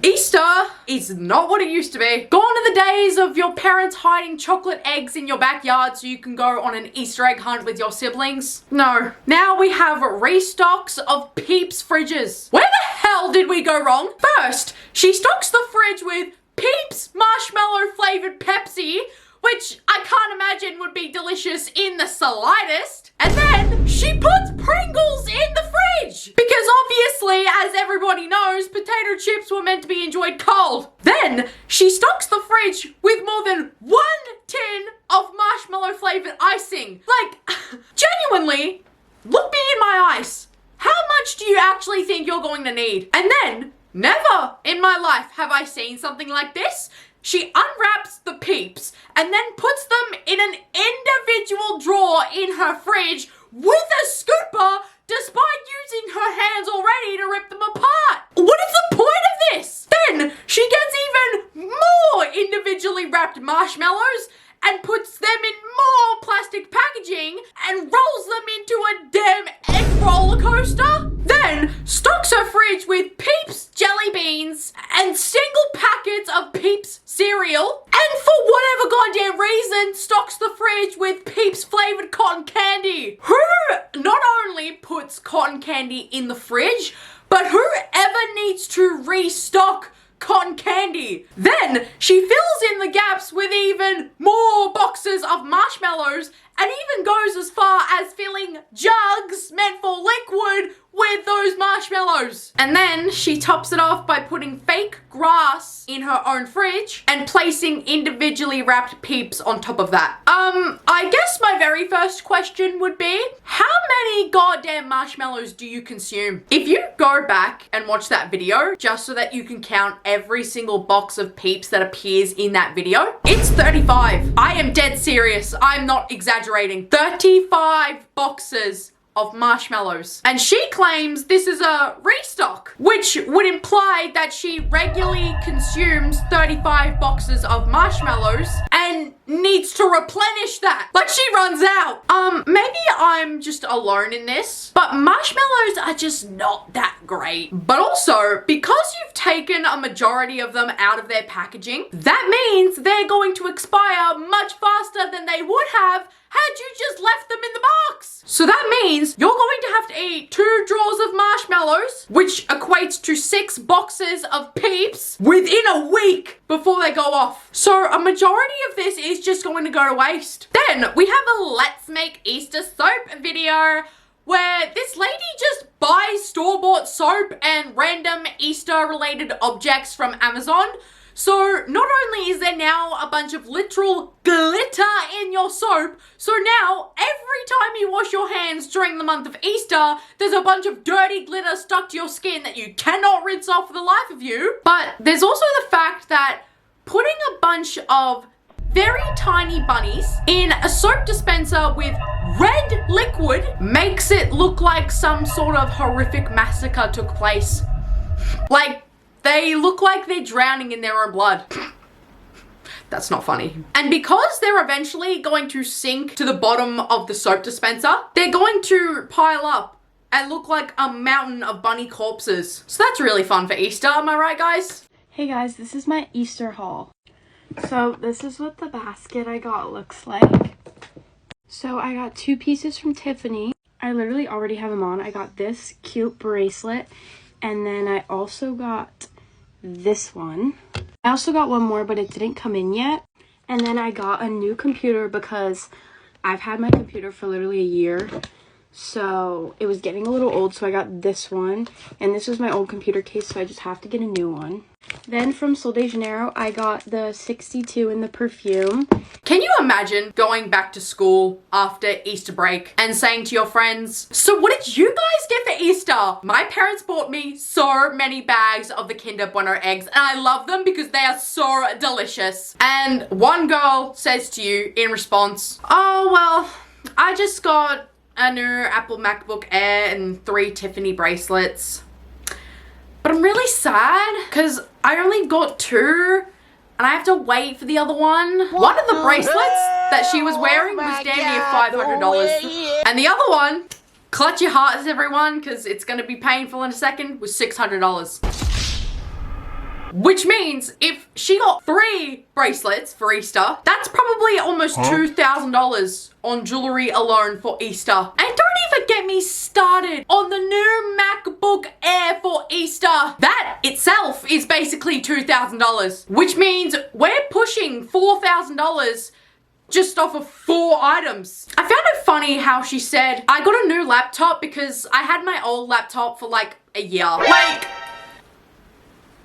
Easter is not what it used to be. Gone are the days of your parents hiding chocolate eggs in your backyard so you can go on an Easter egg hunt with your siblings. No. Now we have restocks of Peeps fridges. Where the hell did we go wrong? First, she stocks the fridge with Peeps marshmallow flavored Pepsi, which I can't imagine would be delicious in the slightest. And then she puts Pringles in the fridge because obviously, as everybody knows, potato chips were meant to be enjoyed cold. Then she stocks the fridge with more than 1 tin of marshmallow flavored icing. Like, genuinely, look me in my eyes. How much do you actually think you're going to need? And then, never in my life have I seen something like this. She unwraps the Peeps and then puts them in an individual drawer in her fridge with a scooper, despite using her hands already to rip them apart. What is the point of this? Then she gets even more individually wrapped marshmallows and puts them in more plastic packaging and rolls them into a damn egg roller coaster. Then stocks her fridge with Peeps jelly beans and single packets of Peeps cereal. And for whatever goddamn reason, stocks the fridge with Peeps flavored cotton candy. Who not only puts cotton candy in the fridge, but whoever needs to restock cotton candy? Then she fills in the gaps with even more boxes of marshmallows and even goes as far as filling jugs meant for liquid with those marshmallows. And then she tops it off by putting fake grass in her own fridge and placing individually wrapped Peeps on top of that. I guess my very first question would be, how many goddamn marshmallows do you consume? If you go back and watch that video, just so that you can count every single box of Peeps that appears in that video, it's 35. I am dead serious. I'm not exaggerating. 35 boxes of marshmallows. And she claims this is a restock, which would imply that she regularly consumes 35 boxes of marshmallows and needs to replenish that. Like, she runs out. Maybe I'm just alone in this, but marshmallows are just not that great. But also, because you've taken a majority of them out of their packaging, that means they're going to expire much faster than they would have had you just left them in the box. So that means you're going to have to eat 2 drawers of marshmallows, which equates to 6 boxes of Peeps within a week before they go off. So a majority of this is just going to go to waste. Then we have a Let's Make Easter Soap video where this lady just buys store-bought soap and random Easter-related objects from Amazon. So not only is there now a bunch of literal glitter in your soap, so now every time you wash your hands during the month of Easter, there's a bunch of dirty glitter stuck to your skin that you cannot rinse off for the life of you. But there's also the fact that putting a bunch of very tiny bunnies in a soap dispenser with red liquid makes it look like some sort of horrific massacre took place. Like, they look like they're drowning in their own blood. That's not funny. And because they're eventually going to sink to the bottom of the soap dispenser, they're going to pile up and look like a mountain of bunny corpses. So that's really fun for Easter, am I right, guys? Hey guys, this is my Easter haul. So this is what the basket I got looks like. So I got 2 pieces from Tiffany. I literally already have them on. I got this cute bracelet. And then I also got this one. I also got one more, but it didn't come in yet. And then I got a new computer because I've had my computer for literally a year. So it was getting a little old, so I got this one. And this was my old computer case, so I just have to get a new one. Then from Sol de Janeiro, I got the 62 in the perfume. Can you imagine going back to school after Easter break and saying to your friends, so what did you guys get for Easter? My parents bought me so many bags of the Kinder Bueno eggs and I love them because they are so delicious. And one girl says to you in response, oh, well, I just got a new Apple MacBook Air and 3 Tiffany bracelets. But I'm really sad because I only got 2 and I have to wait for the other one. One of the bracelets that she was wearing was damn near $500. And the other one, clutch your hearts everyone because it's going to be painful in a second, was $600. Which means if she got 3 bracelets for Easter, that's probably almost $2,000 on jewelry alone for Easter. And don't even get me started on the new MacBook Air for Easter. That itself is basically $2,000, which means we're pushing $4,000 just off of 4 items. I found it funny how she said, I got a new laptop because I had my old laptop for like a year. Like,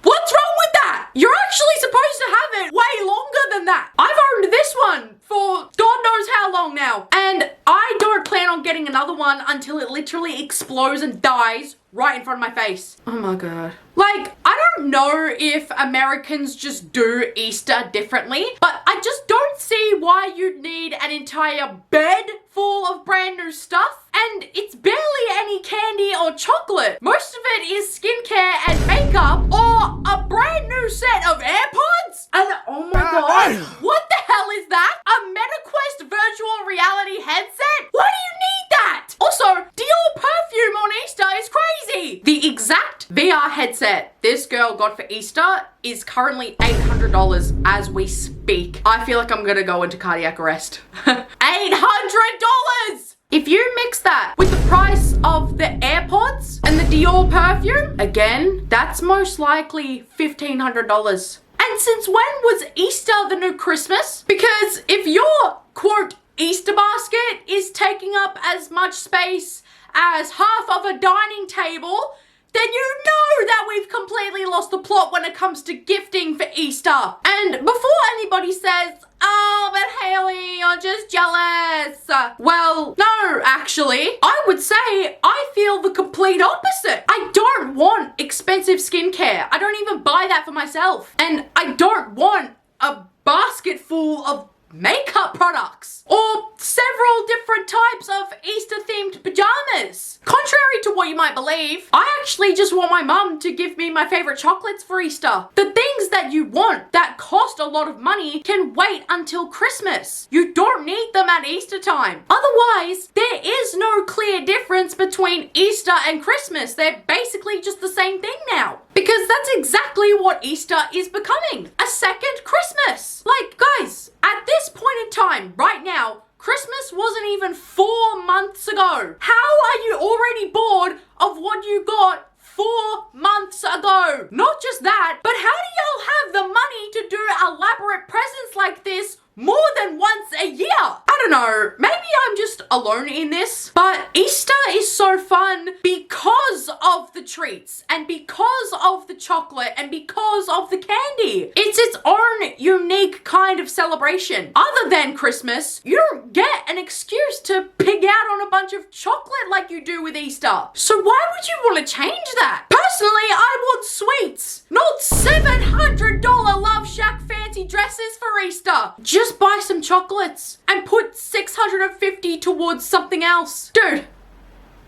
what's wrong with that? You're actually supposed to have it way longer than that. I've owned this one for God knows how long now. And I don't plan on getting another one until it literally explodes and dies right in front of my face. Oh my God. Like, I don't know if Americans just do Easter differently, but I just don't see why you'd need an entire bed full of brand new stuff. And it's barely any candy or chocolate. Most of it is skincare and makeup or a brand new set of AirPods. And oh my God, what the hell is that? A MetaQuest virtual reality headset? Why do you need that? Also, Dior perfume on Easter is crazy. The exact VR headset this girl got for Easter is currently $800 as we speak. I feel like I'm gonna go into cardiac arrest. $800! If you mix that with the price of the AirPods and the Dior perfume, again, that's most likely $1,500. And since when was Easter the new Christmas? Because if your, quote, Easter basket is taking up as much space as half of a dining table, then you know that we've completely lost the plot when it comes to gifting for Easter. And before anybody says, oh, but Hayley, you're just jealous. Well, no, actually, I would say I feel the complete opposite. I don't want expensive skincare. I don't even buy that for myself. And I don't want a basket full of makeup products or several different types of Easter themed pajamas. Contrary to what you might believe, I actually just want my mum to give me my favorite chocolates for Easter. The things that you want that cost a lot of money can wait until Christmas. You don't need them at Easter time. Otherwise, there is no clear difference between Easter and Christmas. They're basically just the same thing now. Because that's exactly what Easter is becoming. A second Christmas. Like, guys, at this point in time, right now, Christmas wasn't even 4 months ago. How are you already bored of what you got 4 months ago? Not just that, but how do y'all have the money to do elaborate presents like this more than once a year? I don't know, maybe I'm just alone in this, but Easter is so fun because of the treats and because of the chocolate and because of the candy. It's its own unique kind of celebration. Other than Christmas, you don't get an excuse to pig out on a bunch of chocolate like you do with Easter. So why would you want to change that? Personally, I want sweets, not $700 Love Shack fancy dresses for Easter. Just buy some chocolates and put $650 towards something else. Dude,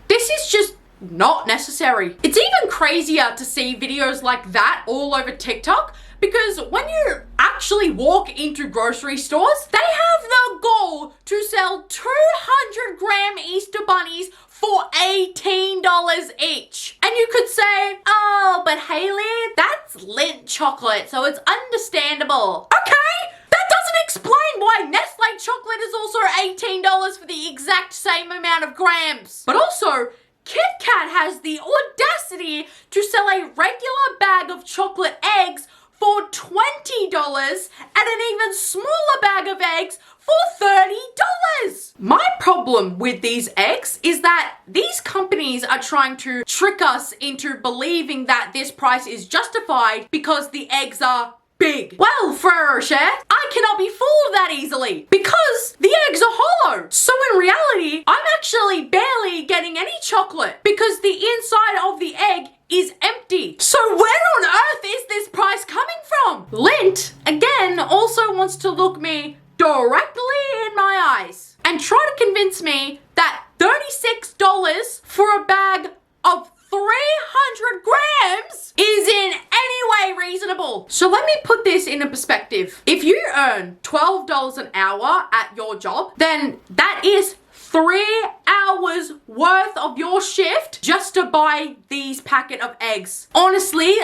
this is just not necessary. It's even crazier to see videos like that all over TikTok, because when you actually walk into grocery stores, they have the goal to sell 200-gram Easter bunnies for $18 each. And you could say, oh, but Hayley, that's Lindt chocolate, so it's understandable. Okay, that doesn't explain why Nestle chocolate is also $18 for the exact same amount of grams. But also, Kit Kat has the audacity to sell a regular bag of chocolate eggs for $20 and an even smaller bag of eggs for $30. My problem with these eggs is that these companies are trying to trick us into believing that this price is justified because the eggs are big. Well, Ferrero Rocher, I cannot be fooled that easily because the eggs are hollow. So in reality, I'm actually barely getting any chocolate because the inside of the egg is empty. So where on earth is this price coming from? Lindt, again, also wants to look me directly in my eyes and try to convince me that $36 for a bag of 300 grams is in any way reasonable. So let me put this in a perspective. If you earn $12 an hour at your job, then that is 3 hours worth of your shift just to buy these packet of eggs. Honestly,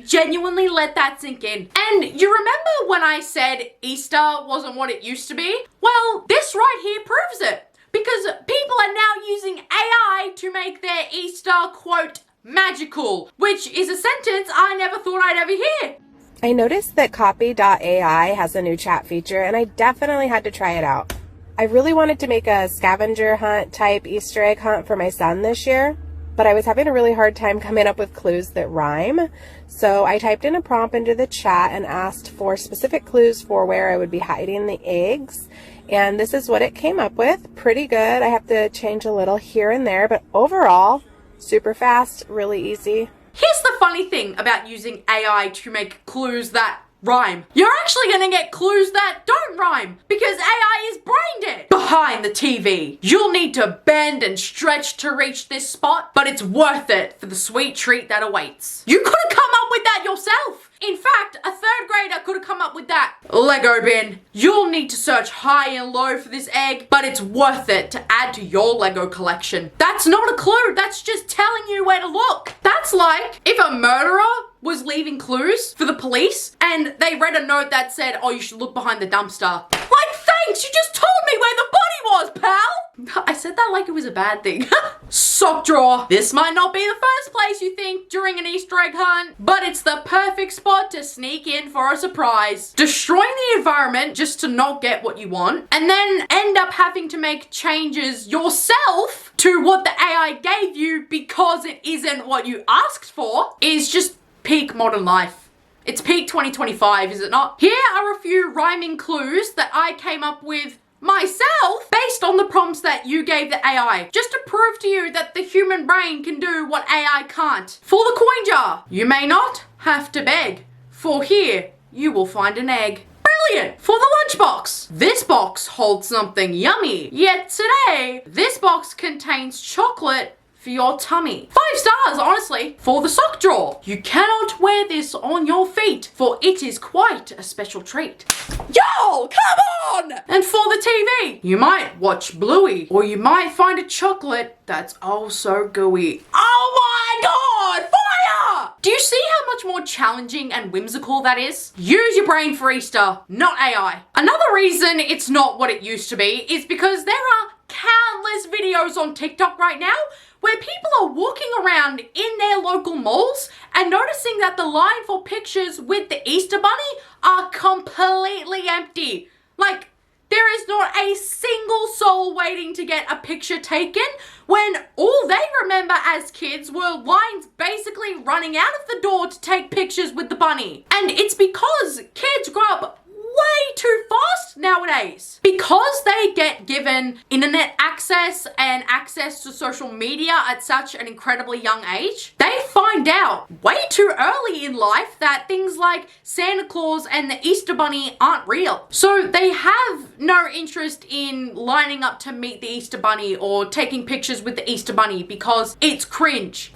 genuinely let that sink in. And you remember when I said Easter wasn't what it used to be? Well, this right here proves it. Because people are now using AI to make their Easter, quote, magical, which is a sentence I never thought I'd ever hear. I noticed that Copy.ai has a new chat feature, and I definitely had to try it out. I really wanted to make a scavenger hunt type Easter egg hunt for my son this year, but I was having a really hard time coming up with clues that rhyme. So I typed in a prompt into the chat and asked for specific clues for where I would be hiding the eggs. And this is what it came up with. Pretty good. I have to change a little here and there, but overall, super fast, really easy. Here's the funny thing about using AI to make clues that rhyme. You're actually gonna get clues that don't rhyme because AI is brain dead. Behind the TV, you'll need to bend and stretch to reach this spot, but it's worth it for the sweet treat that awaits. You could have come up with that yourself. In fact, a third grader could have come up with that. Lego bin. You'll need to search high and low for this egg, but it's worth it to add to your Lego collection. That's not a clue, that's just telling you where to look. That's like if a murderer was leaving clues for the police and they read a note that said, oh, you should look behind the dumpster. Like, thanks, you just told me where the body was, pal. I said that like it was a bad thing. Sock drawer. This might not be the first place you think during an Easter egg hunt, but it's the perfect spot to sneak in for a surprise. Destroying the environment just to not get what you want, and then end up having to make changes yourself to what the AI gave you because it isn't what you asked for is just peak modern life. It's peak 2025, is it not? Here are a few rhyming clues that I came up with myself based on the prompts that you gave the AI, just to prove to you that the human brain can do what AI can't. For the coin jar, you may not have to beg, for here you will find an egg. Brilliant! For the lunchbox, this box holds something yummy, yet today this box contains chocolate for your tummy. 5 stars, honestly. For the sock drawer, you cannot wear this on your feet, for it is quite a special treat. Yo, come on! And for the TV, you might watch Bluey, or you might find a chocolate that's oh so gooey. Oh my god, fire! Do you see how much more challenging and whimsical that is? Use your brain for Easter, not AI. Another reason it's not what it used to be is because there are countless videos on TikTok right now where people are walking around in their local malls and noticing that the line for pictures with the Easter Bunny are completely empty. Like, there is not a single soul waiting to get a picture taken when all they remember as kids were lines basically running out of the door to take pictures with the bunny. And it's because kids grow up way too fast nowadays. Because they get given internet access and access to social media at such an incredibly young age, they find out way too early in life that things like Santa Claus and the Easter Bunny aren't real. So they have no interest in lining up to meet the Easter Bunny or taking pictures with the Easter Bunny because it's cringe.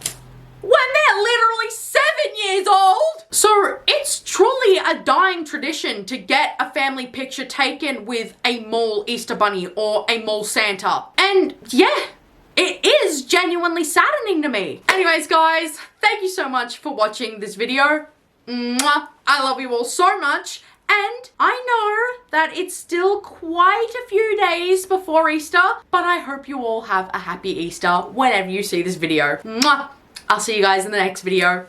When they're literally 7 years old! So it's truly a dying tradition to get a family picture taken with a mall Easter Bunny or a mall Santa. And yeah, it is genuinely saddening to me. Anyways guys, thank you so much for watching this video. Mwah. I love you all so much. And I know that it's still quite a few days before Easter, but I hope you all have a happy Easter whenever you see this video. Mwah. I'll see you guys in the next video.